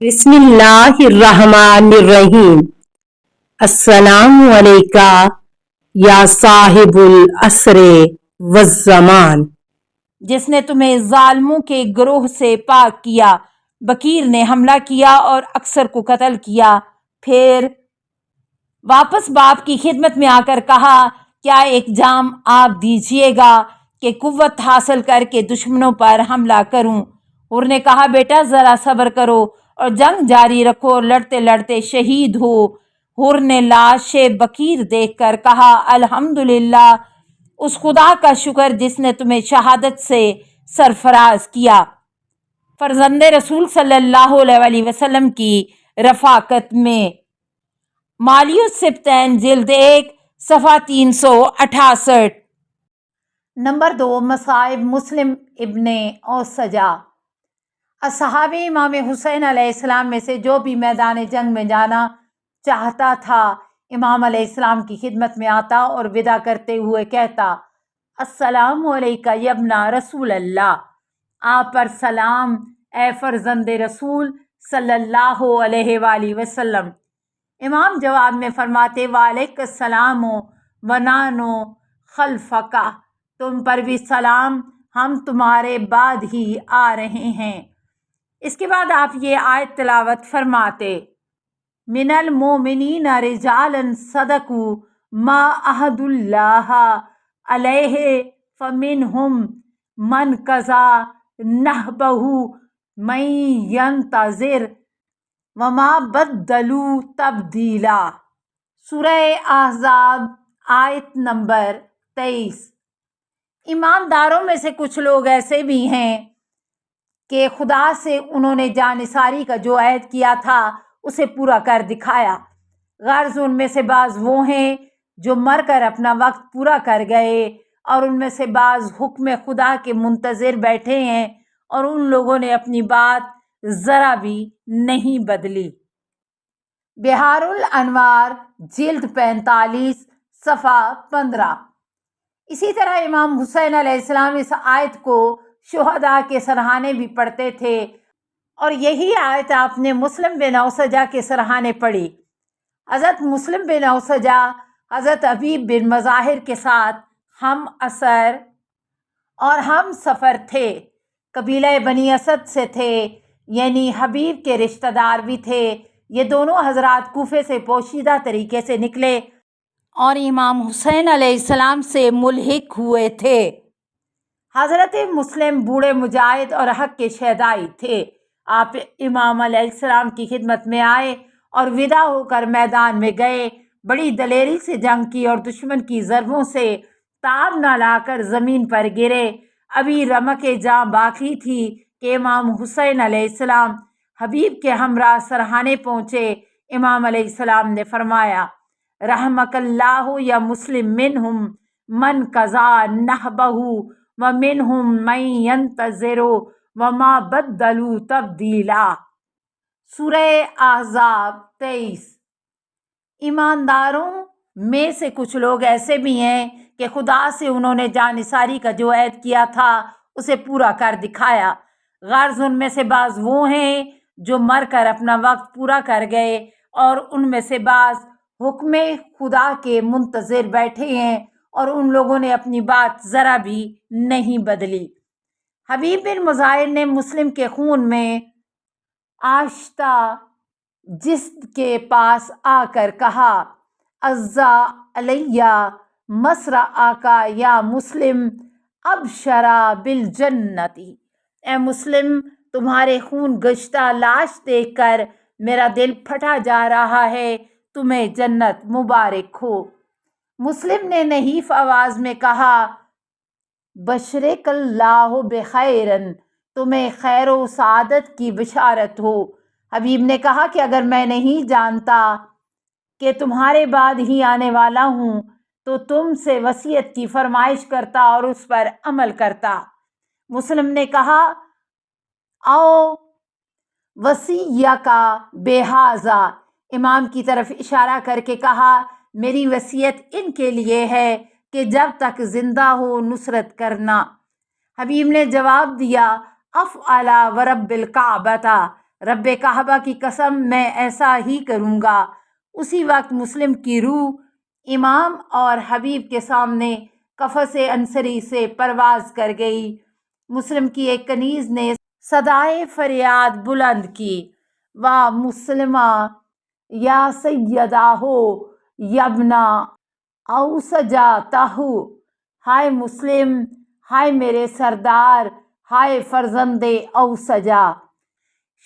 بسم اللہ الرحمن الرحیم۔ السلام علیکہ یا صاحب العصر والزمان۔ جس نے تمہیں ظالموں کے گروہ سے پاک کیا۔ بکیر نے حملہ کیا اور اکثر کو قتل کیا، پھر واپس باپ کی خدمت میں آ کر کہا کیا ایک جام آپ دیجیے گا کہ قوت حاصل کر کے دشمنوں پر حملہ کروں۔ حر نے کہا بیٹا ذرا صبر کرو اور جنگ جاری رکھو اور لڑتے لڑتے شہید ہو۔ حر نے لاش بکیر دیکھ کر کہا الحمدللہ، اس خدا کا شکر جس نے تمہیں شہادت سے سرفراز کیا۔ فرزند رسول صلی اللہ علیہ وسلم کی رفاقت میں۔ مالی السبتین جلد 1 صفحہ 368۔ نمبر 2 مصائب مسلم ابن اوسجہ۔ اصحاب امام حسین علیہ السلام میں سے جو بھی میدان جنگ میں جانا چاہتا تھا امام علیہ السلام کی خدمت میں آتا اور ودا کرتے ہوئے کہتا السلام علیکہ یبن رسول اللہ، آپ پر سلام اے فرزند رسول صلی اللہ علیہ وآلہ وسلم۔ امام جواب میں فرماتے وعلیک السلام ونانو خلفکا، تم پر بھی سلام، ہم تمہارے بعد ہی آ رہے ہیں۔ اس کے بعد آپ یہ آیت تلاوت فرماتے من المؤمنین رجالا صدقوا ما عہد اللہ علیہ فمنہم من قضا نحبہ من ینتظر وما بدلوا تبدیلا۔ سورہ احزاب آیت نمبر 23۔ ایمانداروں میں سے کچھ لوگ ایسے بھی ہیں کہ خدا سے انہوں نے جانثاری کا جو عہد کیا تھا اسے پورا کر دکھایا۔ غرض ان میں سے بعض وہ ہیں جو مر کر اپنا وقت پورا کر گئے اور ان میں سے بعض حکم خدا کے منتظر بیٹھے ہیں اور ان لوگوں نے اپنی بات ذرا بھی نہیں بدلی۔ بحار الانوار جلد 45 صفحہ 15۔ اسی طرح امام حسین علیہ السلام اس آیت کو شہداء کے سرہانے بھی پڑھتے تھے اور یہی آیت آپ نے مسلم بن اوسجہ کے سرہانے پڑھی۔ حضرت مسلم بن اوسجہ حضرت حبیب بن مظاہر کے ساتھ ہم عصر اور ہم سفر تھے، قبیلہ بنی اسد سے تھے، یعنی حبیب کے رشتہ دار بھی تھے۔ یہ دونوں حضرات کوفے سے پوشیدہ طریقے سے نکلے اور امام حسین علیہ السلام سے ملحق ہوئے تھے۔ حضرت مسلم بوڑھے مجاہد اور حق کے شہدائی تھے۔ آپ امام علیہ السلام کی خدمت میں آئے اور ودا ہو کر میدان میں گئے، بڑی دلیری سے جنگ کی اور دشمن کی ضربوں سے تاب نہ لا کر زمین پر گرے۔ ابھی رمق جاں باقی تھی کہ امام حسین علیہ السلام حبیب کے ہمراہ سرہانے پہنچے۔ امام علیہ السلام نے فرمایا رحمک اللہ یا مسلم منہم من قضا نحبہ ومنہم من ینتظر وما بدلوا تبدیلا۔ سورہ احزاب 23۔ ایمانداروں میں سے کچھ لوگ ایسے بھی ہیں کہ خدا سے انہوں نے جانثاری کا جو عہد کیا تھا اسے پورا کر دکھایا۔ غرض ان میں سے بعض وہ ہیں جو مر کر اپنا وقت پورا کر گئے اور ان میں سے بعض حکم خدا کے منتظر بیٹھے ہیں اور ان لوگوں نے اپنی بات ذرا بھی نہیں بدلی۔ حبیب بن مظاہر نے مسلم کے خون میں آشتا جسد کے پاس آ کر کہا عزا علیہ مسرع آقا یا مسلم ابشرا بالجنتی، اے مسلم تمہارے خون گشتہ لاش دیکھ کر میرا دل پھٹا جا رہا ہے، تمہیں جنت مبارک ہو۔ مسلم نے نحیف آواز میں کہا بشرک اللہ بخیرن، تمہیں خیر و سعادت کی بشارت ہو۔ حبیب نے کہا کہ اگر میں نہیں جانتا کہ تمہارے بعد ہی آنے والا ہوں تو تم سے وصیت کی فرمائش کرتا اور اس پر عمل کرتا۔ مسلم نے کہا او وصیکا بہذا، امام کی طرف اشارہ کر کے کہا میری وصیت ان کے لیے ہے کہ جب تک زندہ ہو نصرت کرنا۔ حبیب نے جواب دیا افعلا ورب الکعبہ، رب کعبہ کی قسم میں ایسا ہی کروں گا۔ اسی وقت مسلم کی روح امام اور حبیب کے سامنے قفص انصری سے پرواز کر گئی۔ مسلم کی ایک کنیز نے صدائے فریاد بلند کی، واہ مسلمہ یا سیدہ ہو یبنا او سجاتہ، ہائے مسلم، ہائے میرے سردار، ہائے فرزند او سجا۔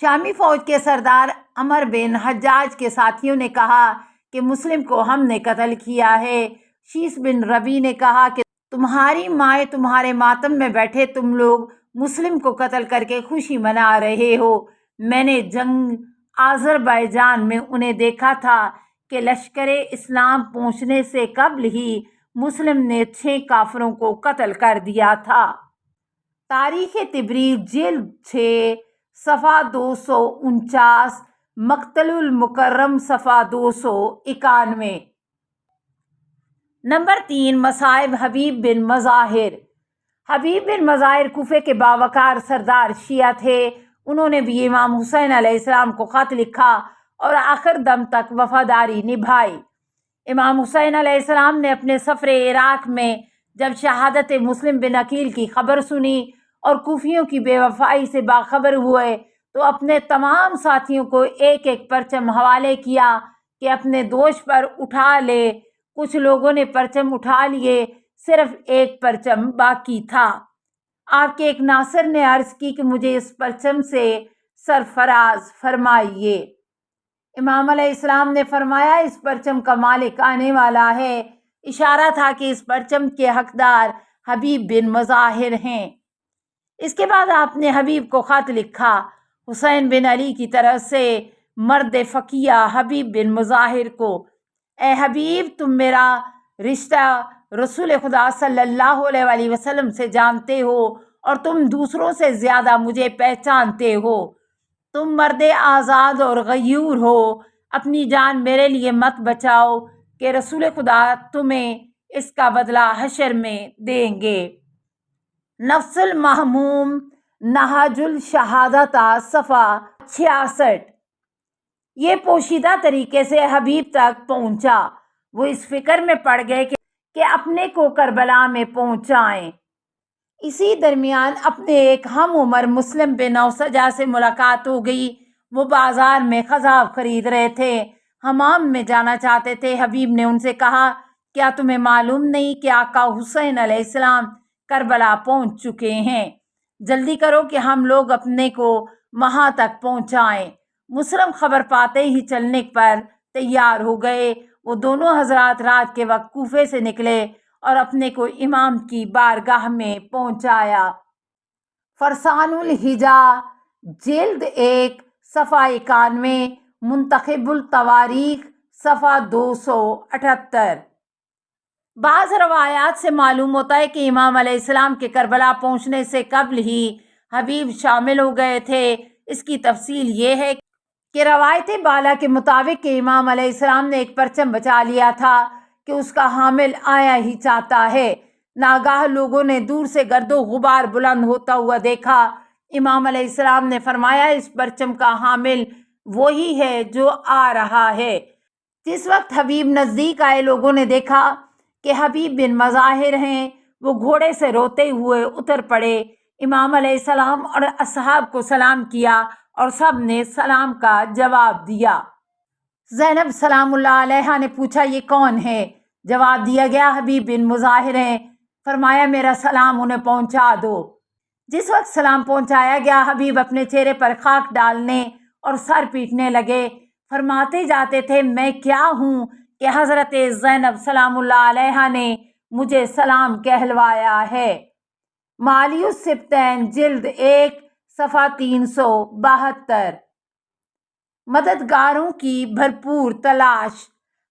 شامی فوج کے سردار عمر بن حجاج کے ساتھیوں نے کہا کہ مسلم کو ہم نے قتل کیا ہے۔ شیس بن ربی نے کہا کہ تمہاری مائیں تمہارے ماتم میں بیٹھے تم لوگ مسلم کو قتل کر کے خوشی منا رہے ہو۔ میں نے جنگ آذربائیجان میں انہیں دیکھا تھا کہ لشکر اسلام پہنچنے سے قبل ہی مسلم نے 6 کافروں کو قتل کر دیا تھا۔ تاریخ تبریز جلد 6 صفحہ 249، مقتل المکرم صفحہ 291۔ نمبر 3، مصائب حبیب بن مظاہر۔ حبیب بن مظاہر کوفے کے باوقار سردار شیعہ تھے۔ انہوں نے بھی امام حسین علیہ السلام کو خط لکھا اور آخر دم تک وفاداری نبھائی۔ امام حسین علیہ السلام نے اپنے سفر عراق میں جب شہادت مسلم بن عقیل کی خبر سنی اور کوفیوں کی بے وفائی سے باخبر ہوئے تو اپنے تمام ساتھیوں کو ایک ایک پرچم حوالے کیا کہ اپنے دوش پر اٹھا لے۔ کچھ لوگوں نے پرچم اٹھا لیے، صرف ایک پرچم باقی تھا۔ آپ کے ایک ناصر نے عرض کی کہ مجھے اس پرچم سے سرفراز فرمائیے۔ امام علیہ السلام نے فرمایا اس پرچم کا مالک آنے والا ہے۔ اشارہ تھا کہ اس پرچم کے حقدار حبیب بن مظاہر ہیں۔ اس کے بعد آپ نے حبیب کو خط لکھا، حسین بن علی کی طرف سے مرد فقیہ حبیب بن مظاہر کو، اے حبیب تم میرا رشتہ رسول خدا صلی اللہ علیہ وسلم سے جانتے ہو اور تم دوسروں سے زیادہ مجھے پہچانتے ہو۔ تم مرد آزاد اور غیور ہو، اپنی جان میرے لیے مت بچاؤ کہ رسول خدا تمہیں اس کا بدلہ حشر میں دیں گے۔ نفس المحموم نہج الشہادت صفحہ 66۔ یہ پوشیدہ طریقے سے حبیب تک پہنچا۔ وہ اس فکر میں پڑ گئے کہ اپنے کو کربلا میں پہنچائیں۔ اسی درمیان اپنے ایک ہم عمر مسلم بن اوسجا سے ملاقات ہو گئی۔ وہ بازار میں خضاب خرید رہے تھے، حمام میں جانا چاہتے تھے۔ حبیب نے ان سے کہا کیا تمہیں معلوم نہیں کہ آقا حسین علیہ السلام کربلا پہنچ چکے ہیں؟ جلدی کرو کہ ہم لوگ اپنے کو وہاں تک پہنچائیں۔ مسلم خبر پاتے ہی چلنے پر تیار ہو گئے۔ وہ دونوں حضرات رات کے وقت کوفے سے نکلے اور اپنے کو امام کی بارگاہ میں پہنچایا۔ فرسان الحجا جلد 1 صفحہ 91، منتخب التواریخ صفحہ 278۔ بعض روایات سے معلوم ہوتا ہے کہ امام علیہ السلام کے کربلا پہنچنے سے قبل ہی حبیب شامل ہو گئے تھے۔ اس کی تفصیل یہ ہے کہ روایت بالا کے مطابق کہ امام علیہ السلام نے ایک پرچم بچا لیا تھا کہ اس کا حامل آیا ہی چاہتا ہے۔ ناگاہ لوگوں نے دور سے گرد و غبار بلند ہوتا ہوا دیکھا۔ امام علیہ السلام نے فرمایا اس پرچم کا حامل وہی ہے جو آ رہا ہے۔ جس وقت حبیب نزدیک آئے لوگوں نے دیکھا کہ حبیب بن مظاہر ہیں۔ وہ گھوڑے سے روتے ہوئے اتر پڑے، امام علیہ السلام اور اصحاب کو سلام کیا اور سب نے سلام کا جواب دیا۔ زینب سلام اللہ علیہا نے پوچھا یہ کون ہے؟ جواب دیا گیا حبیب بن مظاہر ہیں۔ فرمایا میرا سلام انہیں پہنچا دو۔ جس وقت سلام پہنچایا گیا حبیب اپنے چہرے پر خاک ڈالنے اور سر پیٹنے لگے۔ فرماتے جاتے تھے میں کیا ہوں کہ حضرت زینب سلام اللہ علیہا نے مجھے سلام کہلوایا ہے۔ معالی السبتین جلد 1 صفحہ 372۔ مددگاروں کی بھرپور تلاش۔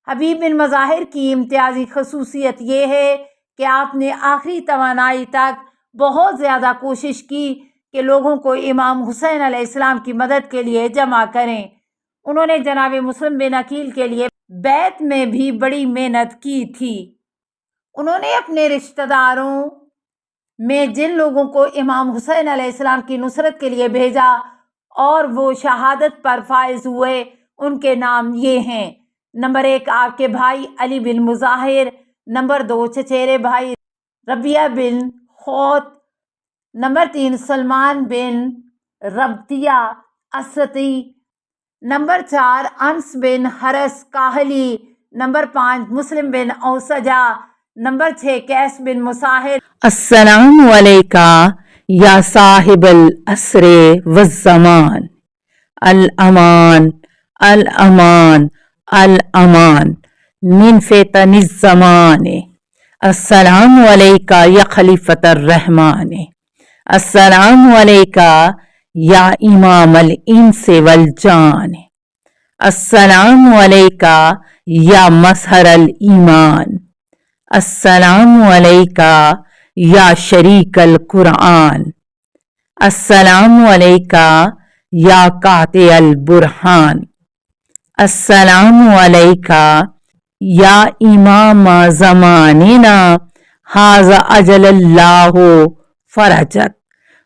حبیب بن مظاہر کی امتیازی خصوصیت یہ ہے کہ آپ نے آخری توانائی تک بہت زیادہ کوشش کی کہ لوگوں کو امام حسین علیہ السلام کی مدد کے لیے جمع کریں۔ انہوں نے جناب مسلم بن عقیل کے لیے بیعت میں بھی بڑی محنت کی تھی۔ انہوں نے اپنے رشتہ داروں میں جن لوگوں کو امام حسین علیہ السلام کی نصرت کے لیے بھیجا اور وہ شہادت پر فائز ہوئے ان کے نام یہ ہیں: نمبر 1 آپ کے بھائی علی بن مظاہر، نمبر 2 چچیرے بھائی ربیعہ بن خوت، نمبر 3 سلمان بن ربطیہ اسدی، نمبر 4 انس بن حرس کاہلی، نمبر 5 مسلم بن اوسجہ، نمبر 6 قیس بن مساہر۔ السلام علیکہ یا صاحب العصر والزمان، الامان الامان الامان من فتن الزمان، السلام علیکہ یا خلیفۃ الرحمن، السلام علیکہ یا امام الانس والجان، السلام علیکہ یا مظہر الایمان، السلام علیکہ یا شریک القرآن، السلام علیکہ یا قاطع البرہان، السلام علیکہ یا امام زماننا ھذا اجل اللہ فرجک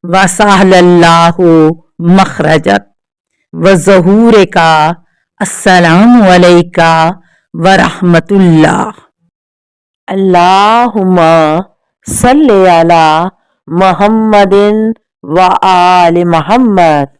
وسہل اللہ مخرجک وظہورک، السلام علیکہ ورحمۃ اللہ۔ اللہم صلی علی محمد وآل محمد۔